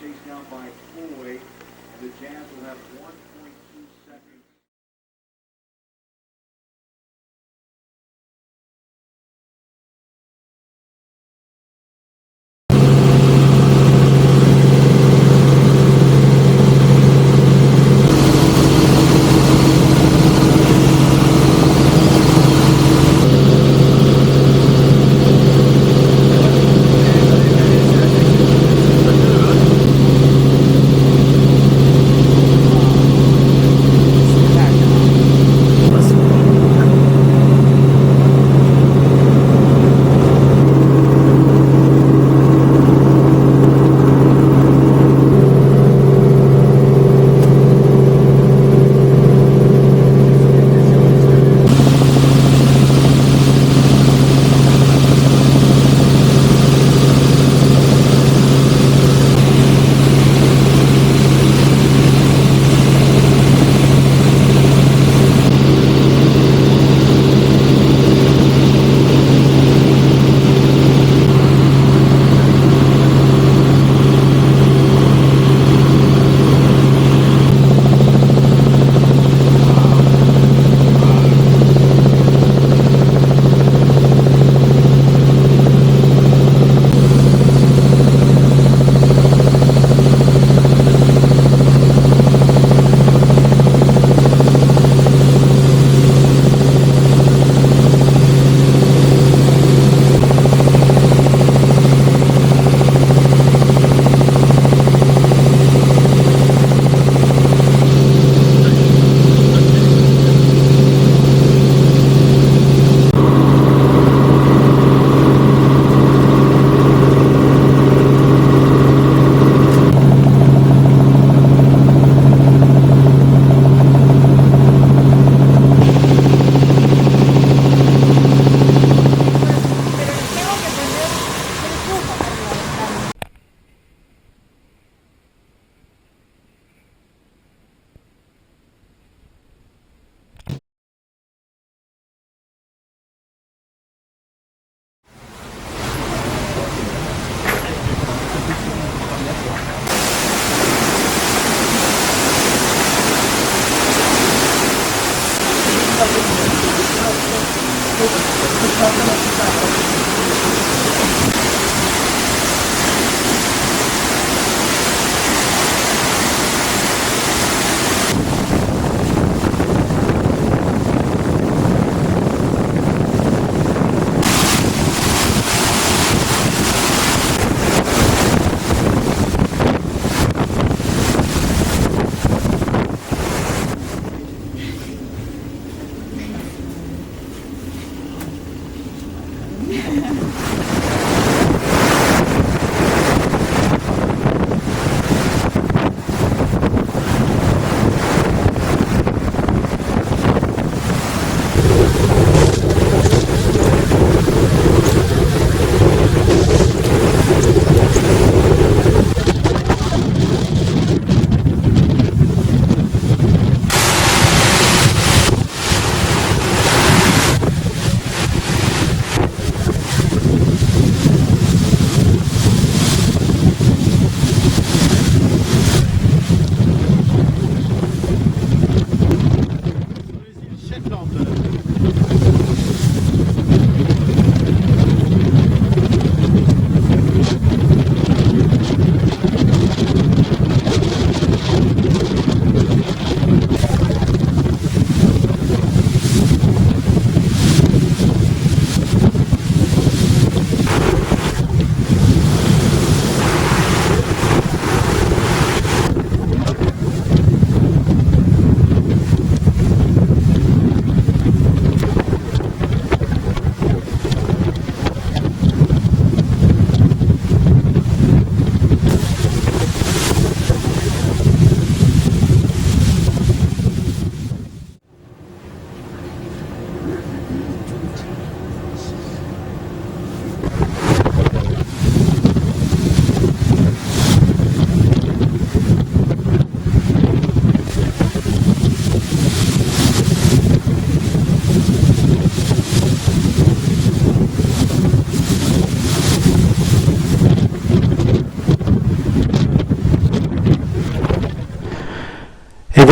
chased down by Floyd, and the Jazz will have 1.2 seconds.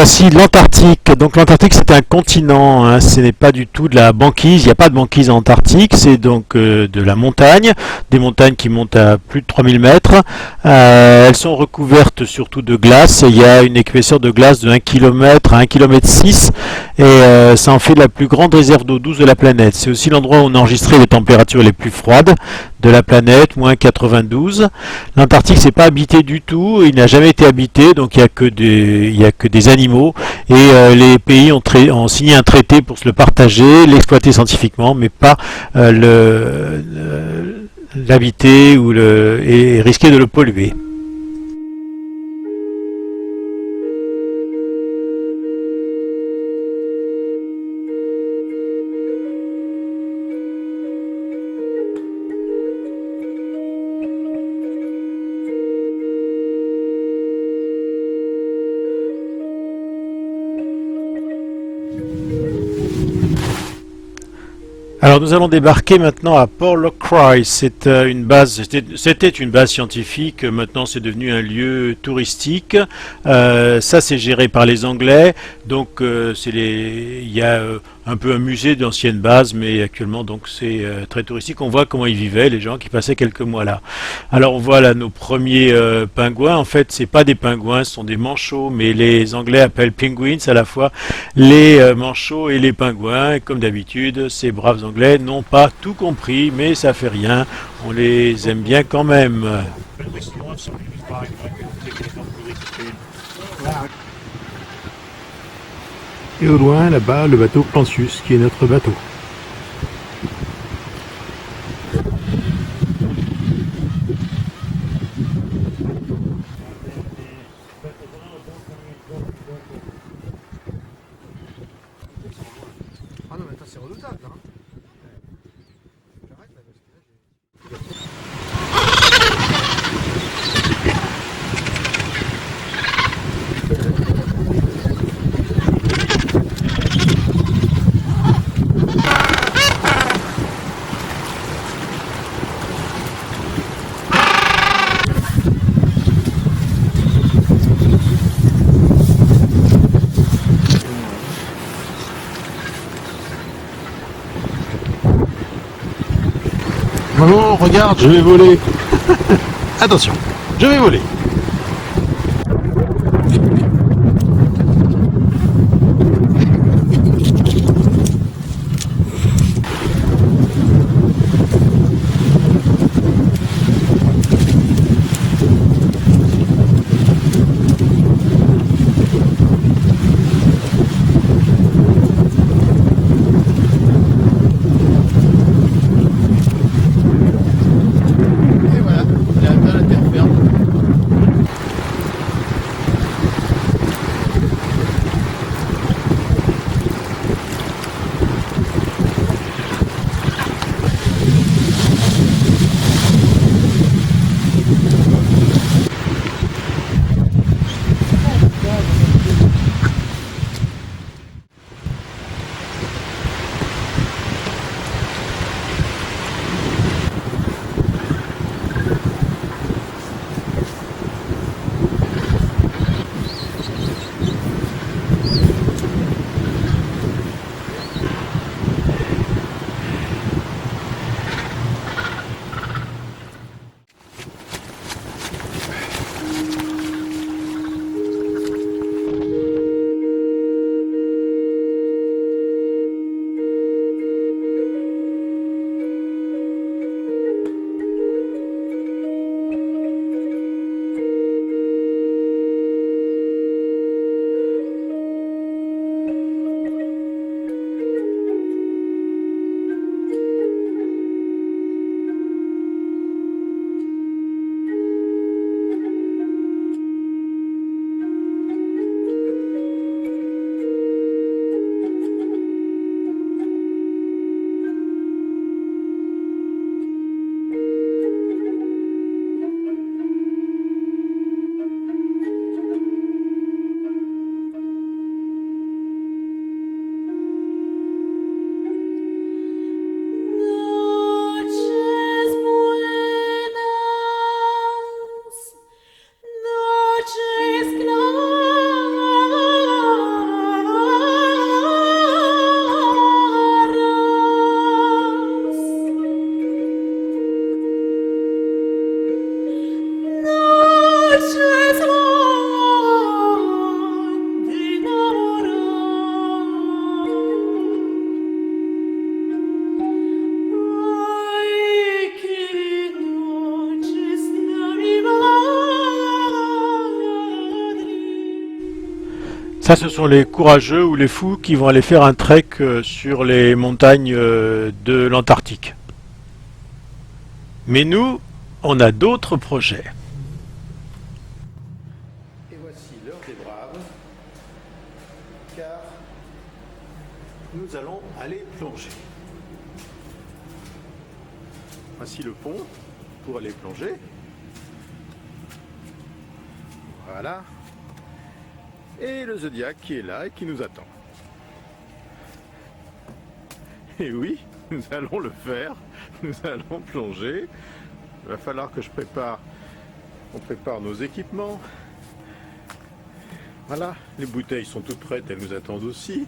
voici l'Antarctique. Donc l'Antarctique c'est un continent, hein, ce n'est pas du tout de la banquise, il n'y a pas de banquise en Antarctique, c'est donc de la montagne, des montagnes qui montent à plus de 3000 mètres. Elles sont recouvertes surtout de glace, il y a une épaisseur de glace de 1 km à 1 km 6 et ça en fait la plus grande réserve d'eau douce de la planète. C'est aussi l'endroit où on a enregistré les températures les plus froides de la planète, moins 92. L'Antarctique c'est pas habité du tout, il n'a jamais été habité, donc il n'y a que des animaux et les pays ont signé un traité pour se le partager, l'exploiter scientifiquement, mais pas l'habiter et risquer de le polluer. Alors nous allons débarquer maintenant à Port Locroix. C'était une base scientifique. Maintenant c'est devenu un lieu touristique. Ça c'est géré par les Anglais. Donc il y a un peu un musée d'anciennes bases, mais actuellement donc c'est très touristique. On voit comment ils vivaient, les gens qui passaient quelques mois là. Alors on voit là nos premiers pingouins. En fait c'est pas des pingouins, ce sont des manchots, mais les Anglais appellent penguins à la fois les manchots et les pingouins. Et comme d'habitude, ces braves Anglais n'ont pas tout compris, mais ça fait rien. On les aime bien quand même. Et au loin, là-bas, le bateau Plancius, qui est notre bateau. Ah non, mais attends, c'est redoutable, là. J'arrête, là, parce que là, Maman, regarde, je vais voler. Attention, je vais voler. et voilà, il a atteint la terre ferme. Ça, ce sont les courageux ou les fous qui vont aller faire un trek sur les montagnes de l'Antarctique. Mais nous, on a d'autres projets. Et voici l'heure des braves, car nous allons aller plonger. Voici le pont pour aller plonger. Voilà. Et le Zodiac qui est là et qui nous attend. Et oui, nous allons le faire. Nous allons plonger. Il va falloir que on prépare nos équipements. Voilà, les bouteilles sont toutes prêtes, elles nous attendent aussi.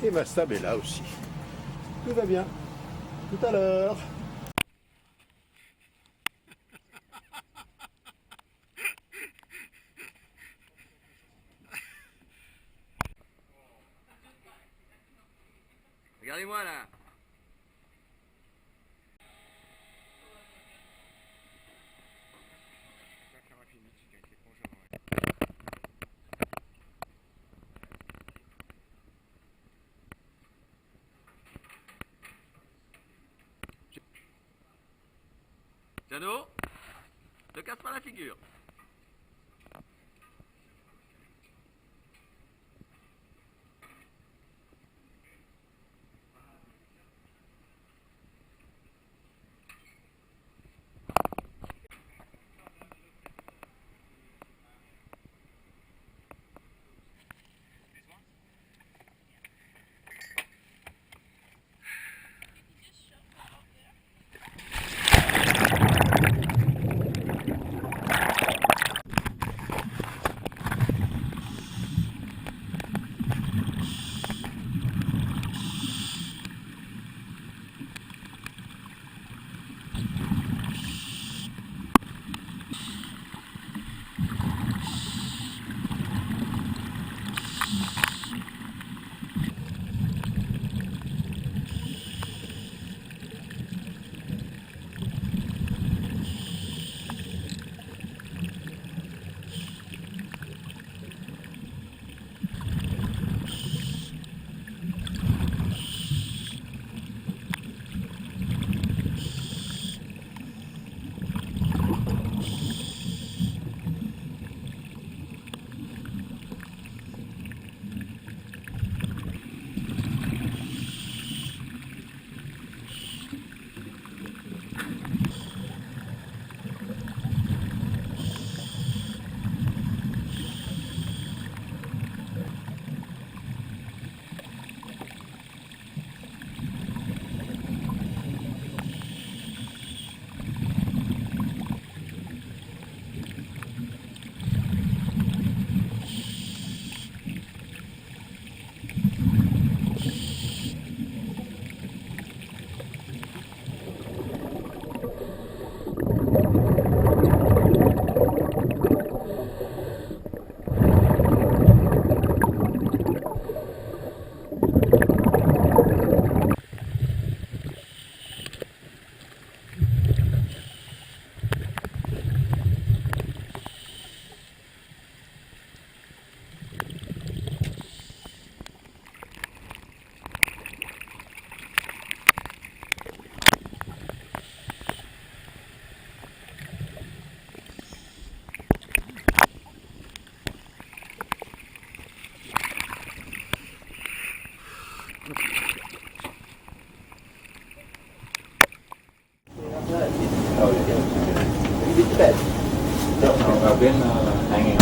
Et ma stab est là aussi. Tout va bien. Tout à l'heure. Regardez-moi là. Jano, ne casse pas la figure. Ở bên hai nghìn.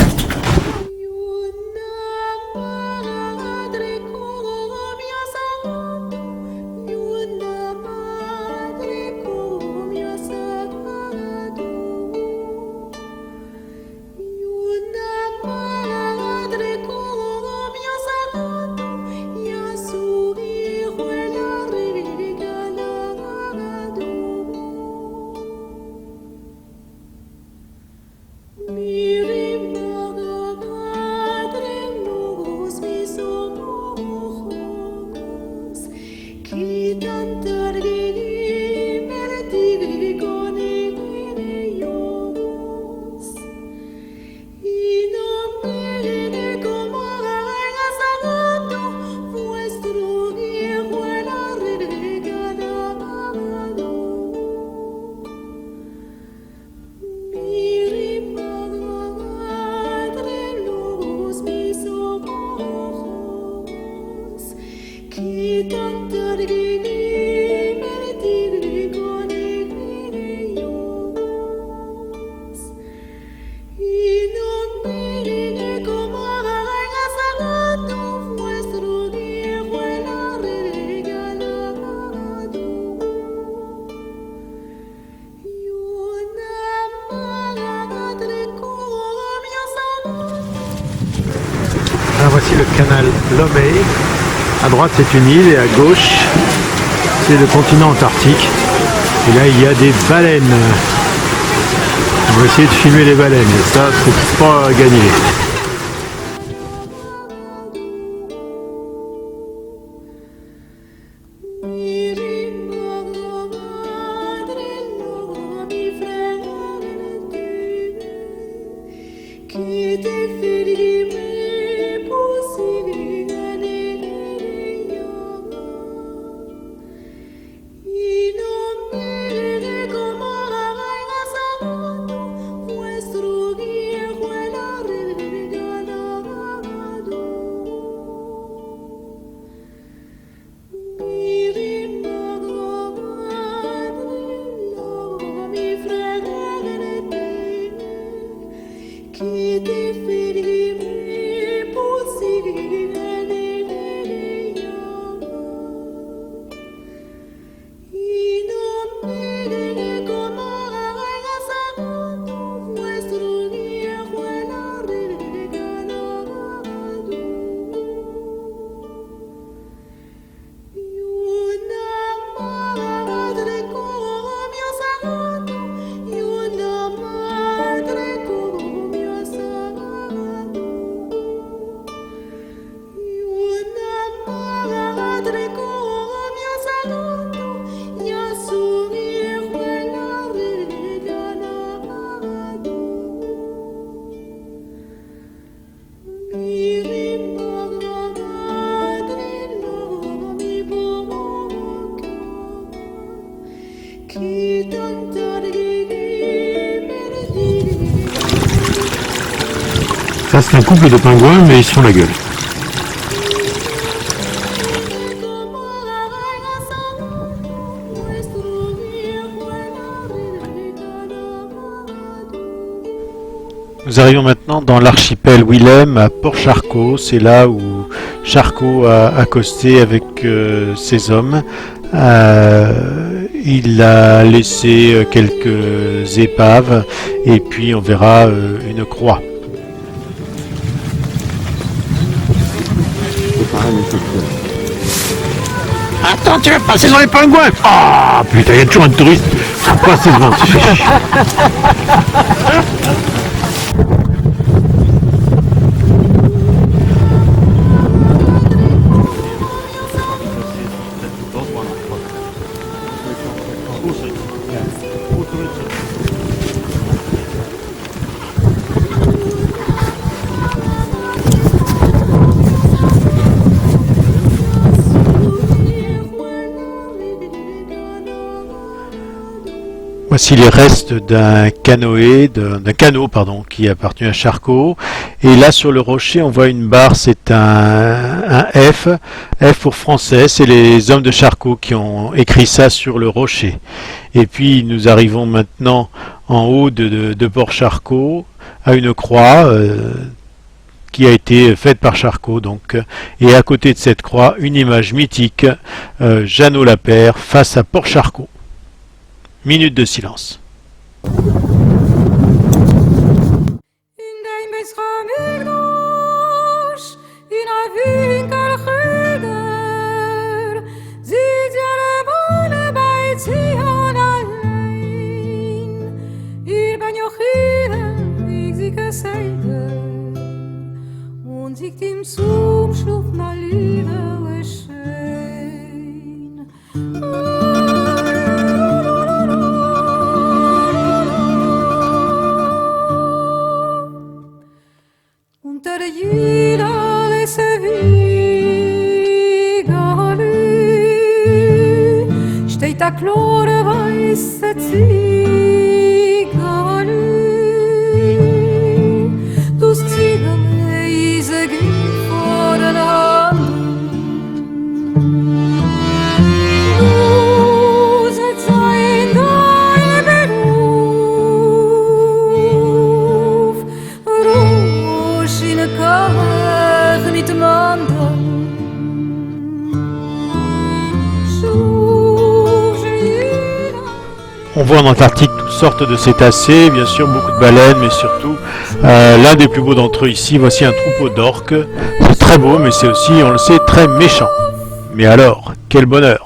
Voici le canal Lomé. À droite c'est une île et à gauche c'est le continent antarctique. Et là il y a des baleines. On va essayer de filmer les baleines. Et ça c'est pas gagné. Ça c'est un couple de pingouins mais ils se font la gueule. Nous arrivons maintenant dans l'archipel Willem à Port-Charcot. C'est là où Charcot a accosté avec ses hommes. Il a laissé quelques épaves et puis on verra une croix. Attends, tu vas passer dans les pingouins! Ah putain, il y a toujours un touriste pour passer devant. Voici les restes d'un canot qui appartient à Charcot. Et là sur le rocher on voit une barre, c'est un F pour français, c'est les hommes de Charcot qui ont écrit ça sur le rocher. Et puis nous arrivons maintenant en haut de Port-Charcot à une croix qui a été faite par Charcot donc, et à côté de cette croix une image mythique, Jeannot Lapère face à Port-Charcot. Minute de silence. Klare weiße Ziegel, du Ziegel, diese Griff vor den Hand. en Antarctique toutes sortes de cétacés, bien sûr beaucoup de baleines, mais surtout l'un des plus beaux d'entre eux ici, voici un troupeau d'orques. C'est très beau, mais c'est aussi, on le sait, très méchant. Mais alors, quel bonheur!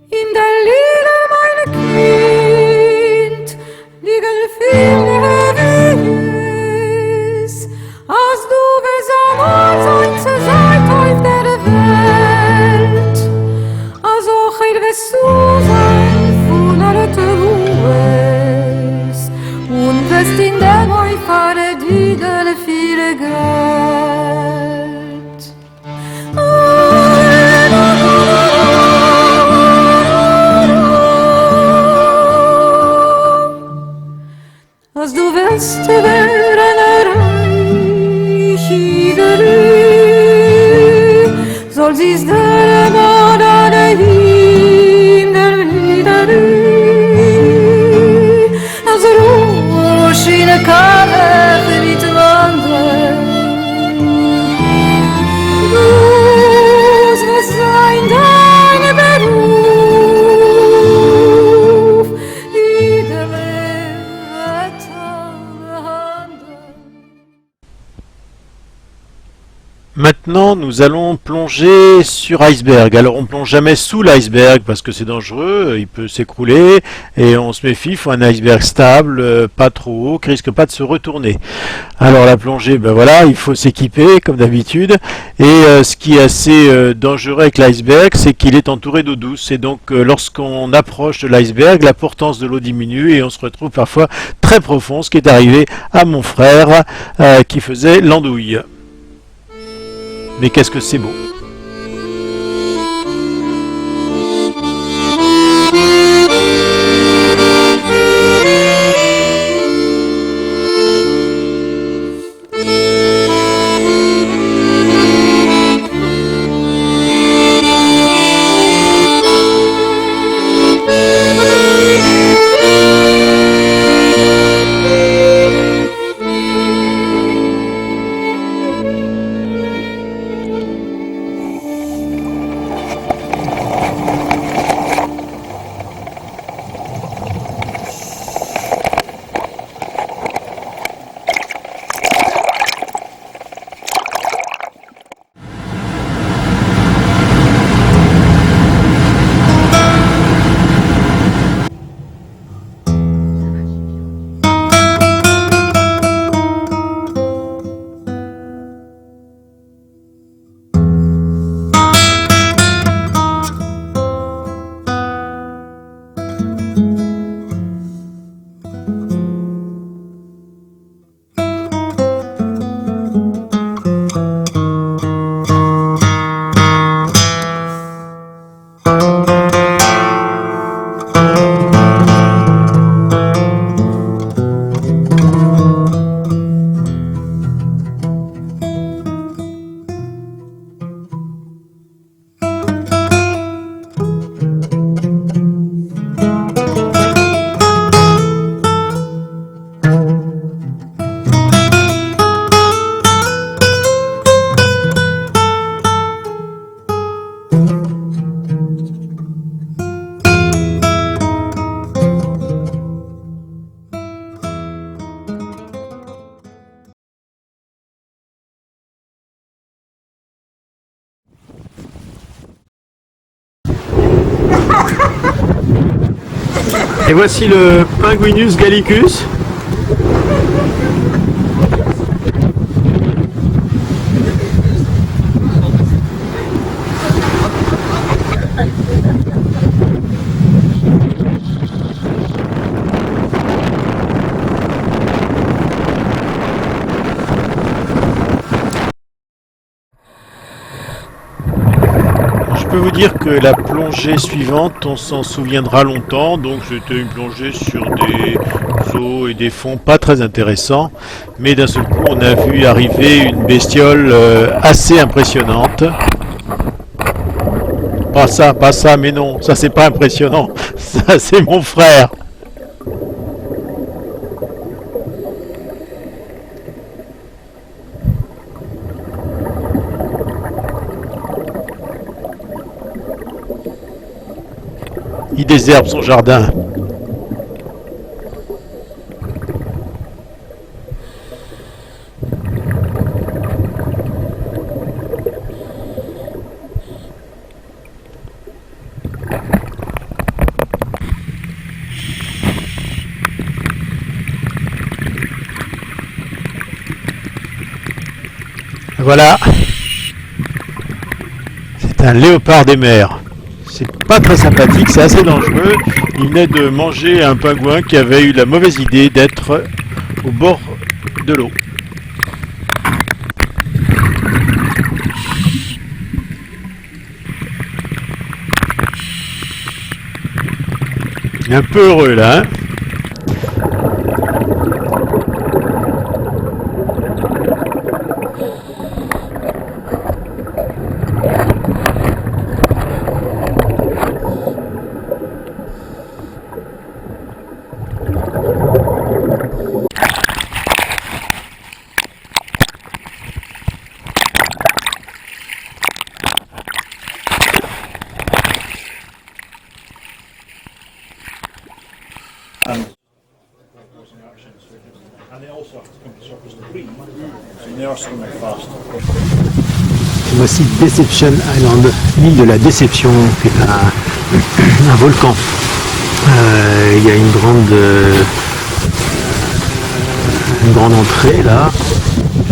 In der Lille, meine Kind, liegen viele Wes, als du gesammelt sein zu sein auf der Welt, als auch ein Ressource sein von aller Ruhes, und wirst in der Neufahre die viele Geld. Als du willst werden reich iedereen, soll sie's der Mann an der iedereen. Als Rosch in der Karte mit wandern, was sein dein Beruf, Maintenant, nous allons plonger sur iceberg. Alors, on plonge jamais sous l'iceberg parce que c'est dangereux, il peut s'écrouler et on se méfie. Il faut un iceberg stable, pas trop haut, qui risque pas de se retourner. Alors, la plongée, ben voilà, il faut s'équiper comme d'habitude. Et ce qui est assez dangereux avec l'iceberg, c'est qu'il est entouré d'eau douce. Et donc, lorsqu'on approche de l'iceberg, la portance de l'eau diminue et on se retrouve parfois très profond, ce qui est arrivé à mon frère qui faisait l'andouille. Mais qu'est-ce que c'est beau! Et voici le Pinguinus gallicus. Je peux vous dire que la plongée suivante, on s'en souviendra longtemps. Donc c'était une plongée sur des eaux et des fonds pas très intéressants. Mais d'un seul coup, on a vu arriver une bestiole assez impressionnante. Pas ça, mais non, ça c'est pas impressionnant. Ça c'est mon frère. Il désherbe son jardin. Voilà. C'est un léopard des mers. C'est pas très sympathique, c'est assez dangereux. Il venait de manger un pingouin qui avait eu la mauvaise idée d'être au bord de l'eau. Il est un peu heureux là, hein. Voici Deception Island, l'île de la déception, qui est un volcan. Il y a une grande entrée là.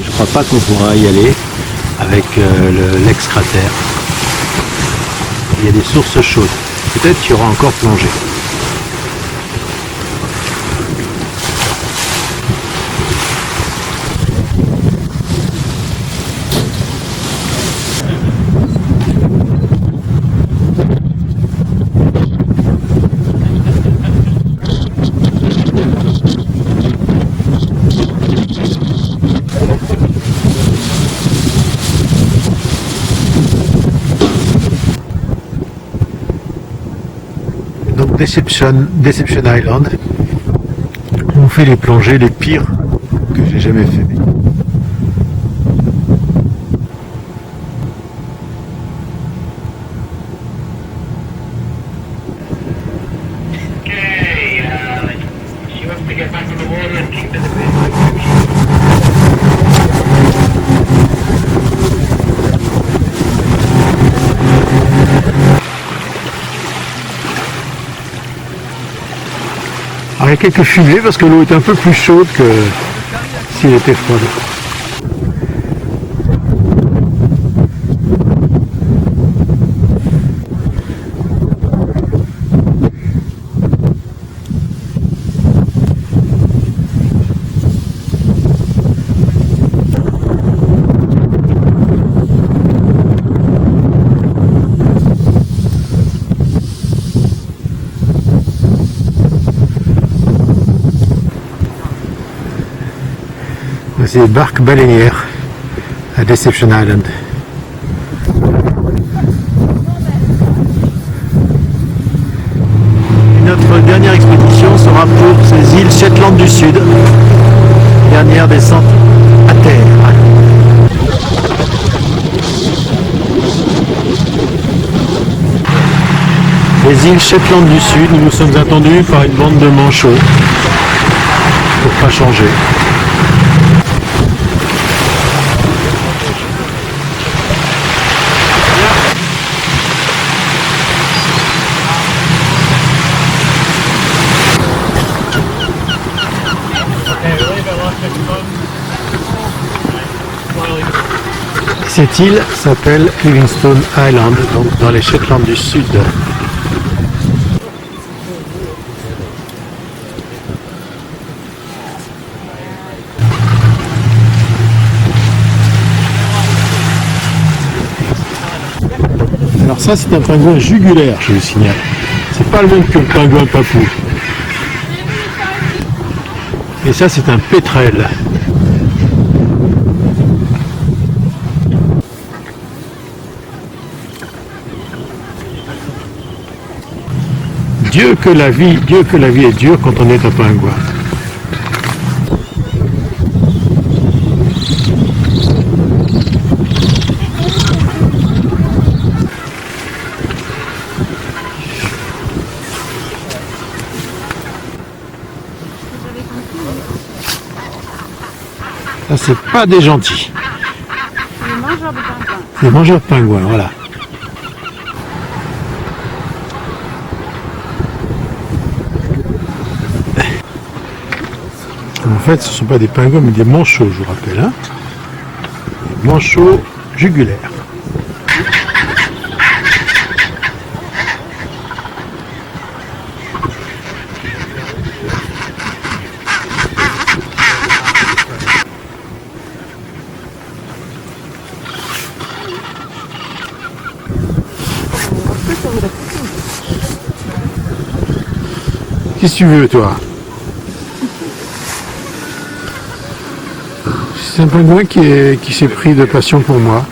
Je crois pas qu'on pourra y aller avec l'ex-cratère. Il y a des sources chaudes. Peut-être qu'il y aura encore plongée. Donc Deception Island, on fait les plongées les pires que j'ai jamais fait. Alors, il y a quelques fumées parce que l'eau est un peu plus chaude que si elle était froide. C'est des barques baleinières à Deception Island. Notre dernière expédition sera pour ces îles Shetland du Sud. Dernière descente à terre. Les îles Shetland du Sud, nous nous sommes attendus par une bande de manchots pour pas changer. Cette île s'appelle Livingstone Island, donc dans les Shetland du Sud. Alors ça c'est un pingouin jugulaire, je vous signale. C'est pas le même que le pingouin papou. Et ça c'est un pétrel. Dieu que la vie est dure quand on est un pingouin. Ça c'est pas des gentils. Des mangeurs de pingouins, voilà. En fait, ce ne sont pas des pingouins, mais des manchots, je vous rappelle. Hein, des manchots jugulaires. Qu'est-ce que tu veux, toi? C'est un pingouin qui s'est pris de passion pour moi.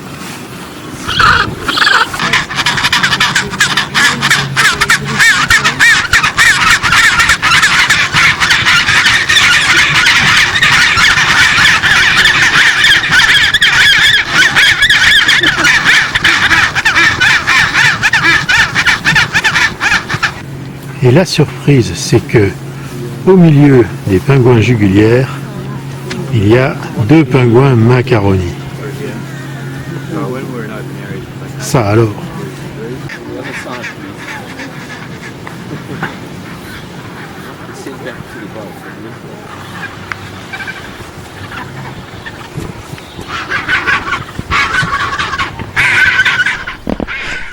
Et la surprise, c'est que au milieu des pingouins jugulières, il y a deux pingouins macaroni. Ça alors.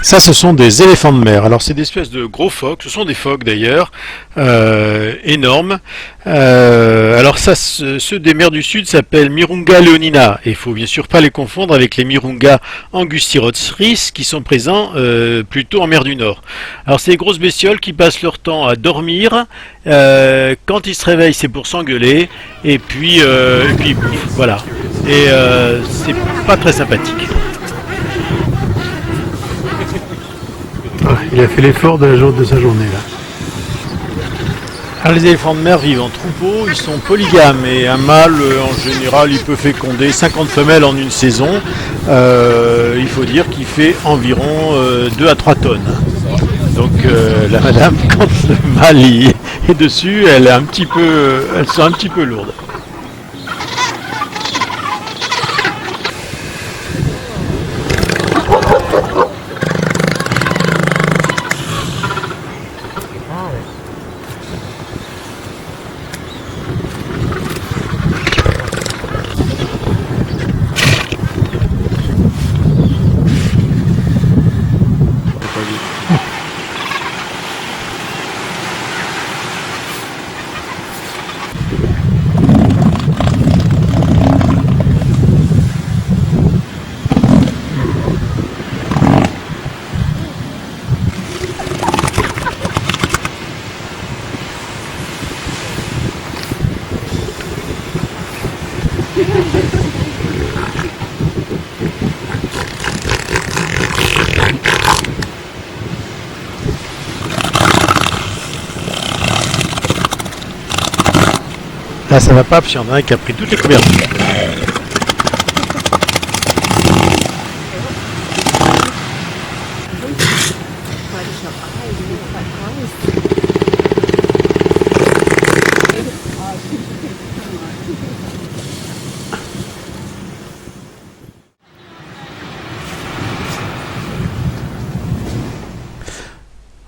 Ça, ce sont des éléphants de mer. Alors, c'est des espèces de gros phoques. Ce sont des phoques d'ailleurs, énormes. Alors ça, ceux des mers du Sud s'appellent Mirunga leonina. Et il faut bien sûr pas les confondre avec les Mirunga angustyrostris qui sont présents plutôt en mer du Nord. Alors, c'est des grosses bestioles qui passent leur temps à dormir. Quand ils se réveillent, c'est pour s'engueuler. Et puis ils bouffent. Voilà. Et c'est pas très sympathique. Il a fait l'effort de sa journée là. Alors, les éléphants de mer vivent en troupeau, ils sont polygames et un mâle en général il peut féconder 50 femelles en une saison. Il faut dire qu'il fait environ 2 à 3 tonnes. Donc la madame, quand le mâle est dessus, elle sent un petit peu lourde. Là ça va pas parce qu'il y en a un qui a pris toutes les couvertures.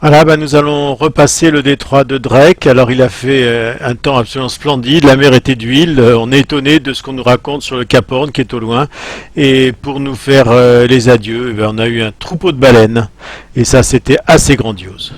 Voilà, bah, nous allons repasser le détroit de Drake. Alors il a fait un temps absolument splendide, la mer était d'huile, on est étonné de ce qu'on nous raconte sur le Cap Horn qui est au loin. Et pour nous faire les adieux, eh ben, on a eu un troupeau de baleines et ça c'était assez grandiose.